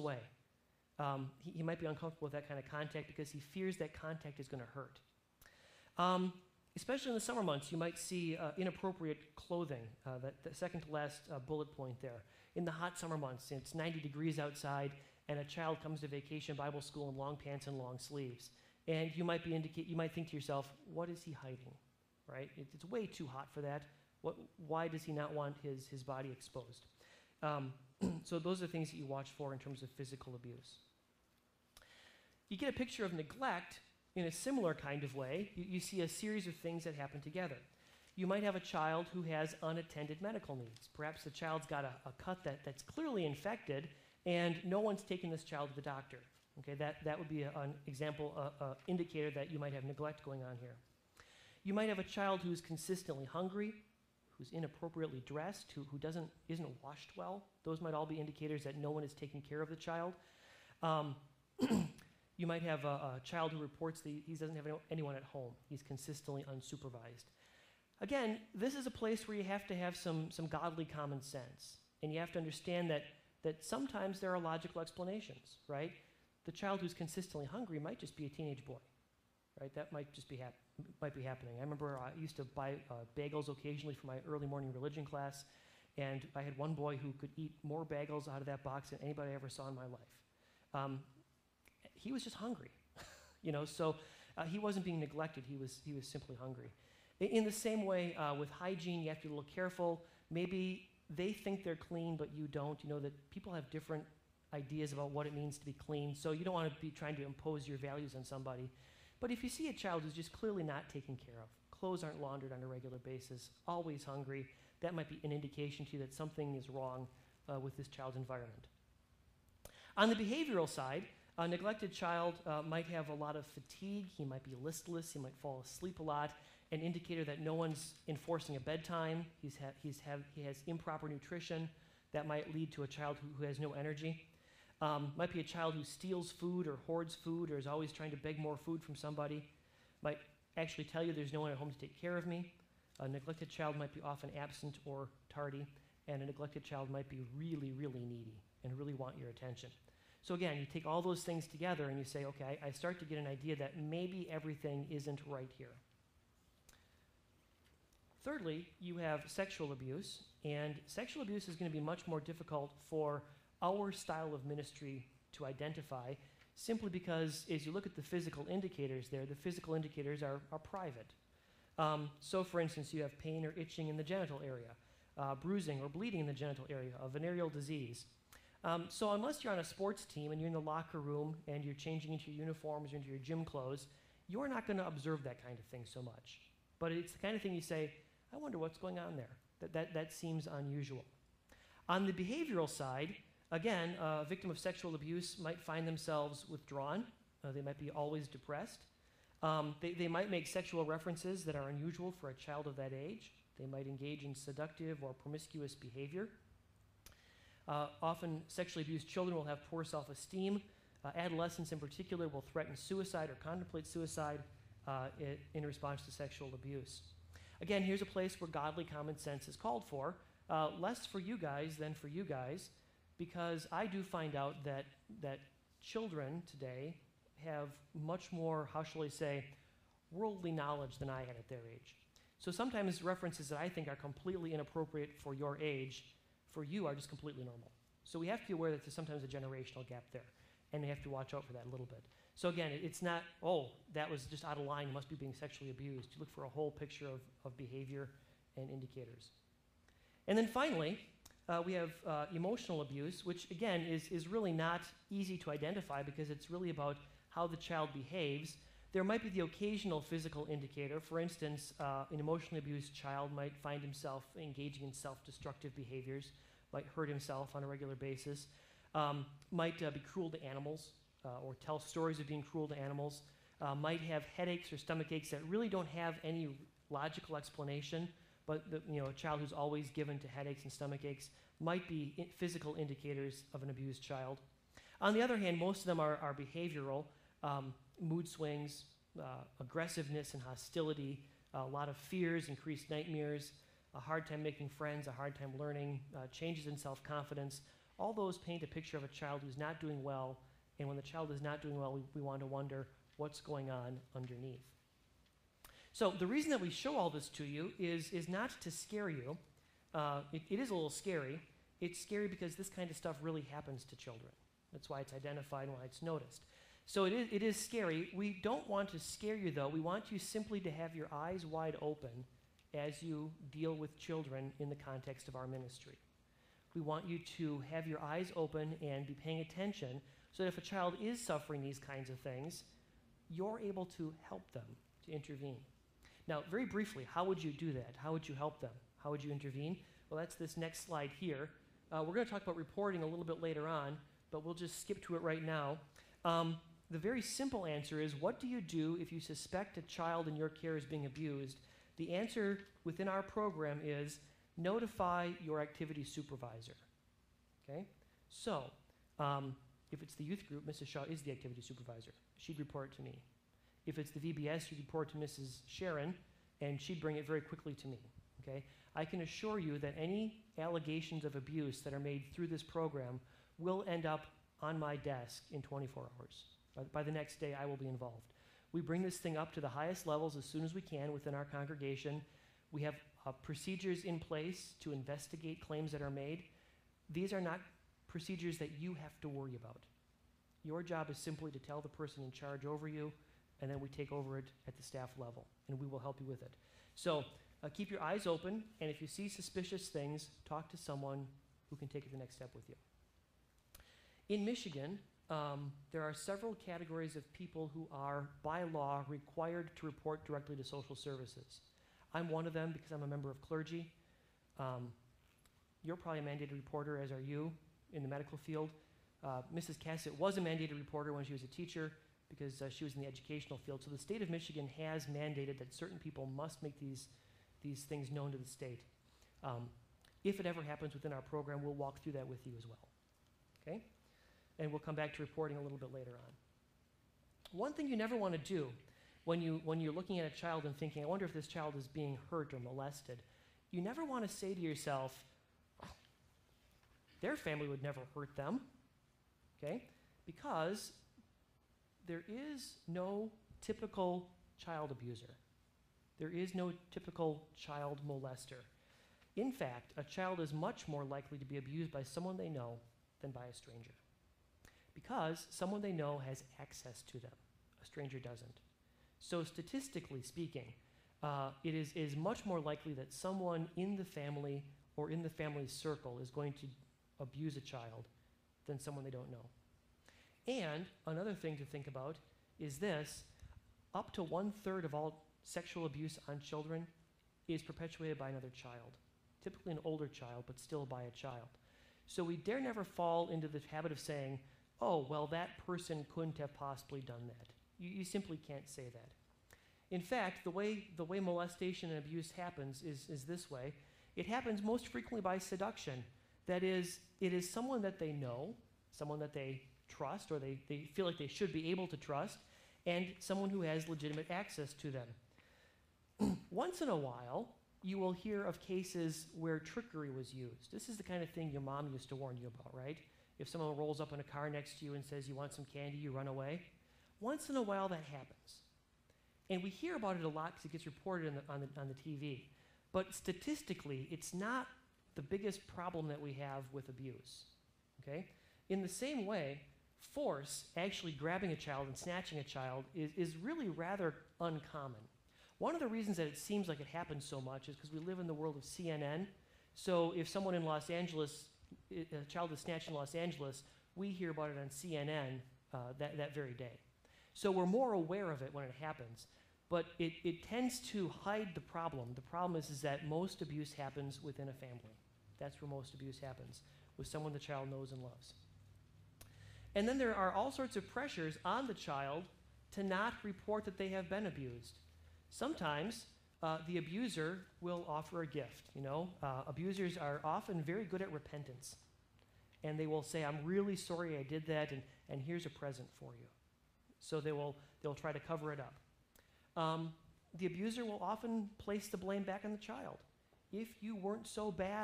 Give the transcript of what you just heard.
away. He might be uncomfortable with that kind of contact because he fears that contact is going to hurt. Especially in the summer months, you might see inappropriate clothing, the second to last bullet point there. In the hot summer months, it's 90 degrees outside, and a child comes to vacation Bible school in long pants and long sleeves. And you might think to yourself, what is he hiding, right? It's way too hot for that. Why does he not want his body exposed? So those are things that you watch for in terms of physical abuse. You get a picture of neglect in a similar kind of way. You see a series of things that happen together. You might have a child who has unattended medical needs. Perhaps the child's got a cut that's clearly infected, and no one's taken this child to the doctor. Okay, that would be an example, indicator that you might have neglect going on here. You might have a child who's consistently hungry, who's inappropriately dressed, who isn't washed well. Those might all be indicators that no one is taking care of the child. You might have a child who reports that he doesn't have anyone at home. He's consistently unsupervised. Again, this is a place where you have to have some godly common sense. And you have to understand that sometimes there are logical explanations, right? The child who's consistently hungry might just be a teenage boy, right? That might just be happening. I remember I used to buy bagels occasionally for my early morning religion class, and I had one boy who could eat more bagels out of that box than anybody I ever saw in my life. He was just hungry, so he wasn't being neglected. He was simply hungry. In the same way, with hygiene, you have to be a little careful. Maybe they think they're clean, but you don't. That people have different ideas about what it means to be clean, so you don't want to be trying to impose your values on somebody. But if you see a child who's just clearly not taken care of, clothes aren't laundered on a regular basis, always hungry, that might be an indication to you that something is wrong with this child's environment. On the behavioral side, a neglected child might have a lot of fatigue. He might be listless. He might fall asleep a lot, an indicator that no one's enforcing a bedtime. He has improper nutrition. That might lead to a child who has no energy. Might be a child who steals food or hoards food or is always trying to beg more food from somebody. Might actually tell you there's no one at home to take care of me. A neglected child might be often absent or tardy, and a neglected child might be really, really needy and really want your attention. So again, you take all those things together and you say, okay, I start to get an idea that maybe everything isn't right here. Thirdly, you have sexual abuse, and sexual abuse is going to be much more difficult for our style of ministry to identify, simply because as you look at the physical indicators there, the physical indicators are private. So for instance, you have pain or itching in the genital area, bruising or bleeding in the genital area, a venereal disease. So unless you're on a sports team and you're in the locker room and you're changing into your uniforms or into your gym clothes, you're not going to observe that kind of thing so much. But it's the kind of thing you say, I wonder what's going on there. That seems unusual. On the behavioral side, again, a victim of sexual abuse might find themselves withdrawn. They might be always depressed. They might make sexual references that are unusual for a child of that age. They might engage in seductive or promiscuous behavior. Often sexually abused children will have poor self-esteem. Adolescents in particular will threaten suicide or contemplate suicide in response to sexual abuse. Again, here's a place where godly common sense is called for, less for you guys than for you guys, because I do find out that children today have much more, how shall I say, worldly knowledge than I had at their age. So sometimes references that I think are completely inappropriate for your age, for you are just completely normal. So we have to be aware that there's sometimes a generational gap there, and we have to watch out for that a little bit. So again, it's not, oh, that was just out of line, you must be being sexually abused. You look for a whole picture of behavior and indicators. And then finally, we have emotional abuse, which again is really not easy to identify because it's really about how the child behaves. There might be the occasional physical indicator. For instance, an emotionally abused child might find himself engaging in self-destructive behaviors, might hurt himself on a regular basis, might be cruel to animals or tell stories of being cruel to animals, might have headaches or stomach aches that really don't have any logical explanation, but a child who's always given to headaches and stomach aches might be physical indicators of an abused child. On the other hand, most of them are behavioral. Mood swings, aggressiveness and hostility, a lot of fears, increased nightmares, a hard time making friends, a hard time learning, changes in self-confidence. All those paint a picture of a child who's not doing well, and when the child is not doing well, we want to wonder what's going on underneath. So the reason that we show all this to you is not to scare you. It is a little scary. It's scary because this kind of stuff really happens to children. That's why it's identified and why it's noticed. So it is scary. We don't want to scare you, though. We want you simply to have your eyes wide open as you deal with children in the context of our ministry. We want you to have your eyes open and be paying attention so that if a child is suffering these kinds of things, you're able to help them, to intervene. Now, very briefly, how would you do that? How would you help them? How would you intervene? Well, that's this next slide here. We're going to talk about reporting a little bit later on, but we'll just skip to it right now. The very simple answer is, what do you do if you suspect a child in your care is being abused? The answer within our program is notify your activity supervisor. Okay? So, if it's the youth group, Mrs. Shaw is the activity supervisor. She'd report to me. If it's the VBS, you'd report to Mrs. Sharon, and she'd bring it very quickly to me. Okay? I can assure you that any allegations of abuse that are made through this program will end up on my desk in 24 hours. By the next day, I will be involved. We bring this thing up to the highest levels as soon as we can within our congregation. We have procedures in place to investigate claims that are made. These are not procedures that you have to worry about. Your job is simply to tell the person in charge over you, and then we take over it at the staff level, and we will help you with it. So keep your eyes open, and if you see suspicious things, talk to someone who can take it the next step with you. In Michigan, there are several categories of people who are, by law, required to report directly to social services. I'm one of them because I'm a member of clergy. You're probably a mandated reporter, as are you, in the medical field. Mrs. Cassett was a mandated reporter when she was a teacher because she was in the educational field. So the state of Michigan has mandated that certain people must make these things known to the state. If it ever happens within our program, we'll walk through that with you as well. Okay? And we'll come back to reporting a little bit later on. One thing you never want to do when you're looking at a child and thinking, I wonder if this child is being hurt or molested, you never want to say to yourself, their family would never hurt them, okay? Because there is no typical child abuser. There is no typical child molester. In fact, a child is much more likely to be abused by someone they know than by a stranger, because someone they know has access to them. A stranger doesn't. So statistically speaking, it is much more likely that someone in the family or in the family circle is going to abuse a child than someone they don't know. And another thing to think about is this: up to 1/3 of all sexual abuse on children is perpetuated by another child, typically an older child, but still by a child. So we dare never fall into the habit of saying, oh, well, that person couldn't have possibly done that. You simply can't say that. In fact, the way molestation and abuse happens is this way. It happens most frequently by seduction. That is, it is someone that they know, someone that they trust, or they feel like they should be able to trust, and someone who has legitimate access to them. Once in a while, you will hear of cases where trickery was used. This is the kind of thing your mom used to warn you about, right? If someone rolls up in a car next to you and says, you want some candy, you run away. Once in a while, that happens. And we hear about it a lot because it gets reported on the TV. But statistically, it's not the biggest problem that we have with abuse, okay? In the same way, force, actually grabbing a child and snatching a child, is really rather uncommon. One of the reasons that it seems like it happens so much is because we live in the world of CNN. So if someone in Los Angeles, a child is snatched in Los Angeles, we hear about it on CNN that very day. So we're more aware of it when it happens. But it tends to hide the problem. The problem is that most abuse happens within a family. That's where most abuse happens, with someone the child knows and loves. And then there are all sorts of pressures on the child to not report that they have been abused. Sometimes the abuser will offer a gift. Abusers are often very good at repentance. And they will say, I'm really sorry I did that, and here's a present for you. So they'll try to cover it up. The abuser will often place the blame back on the child. If you weren't so bad,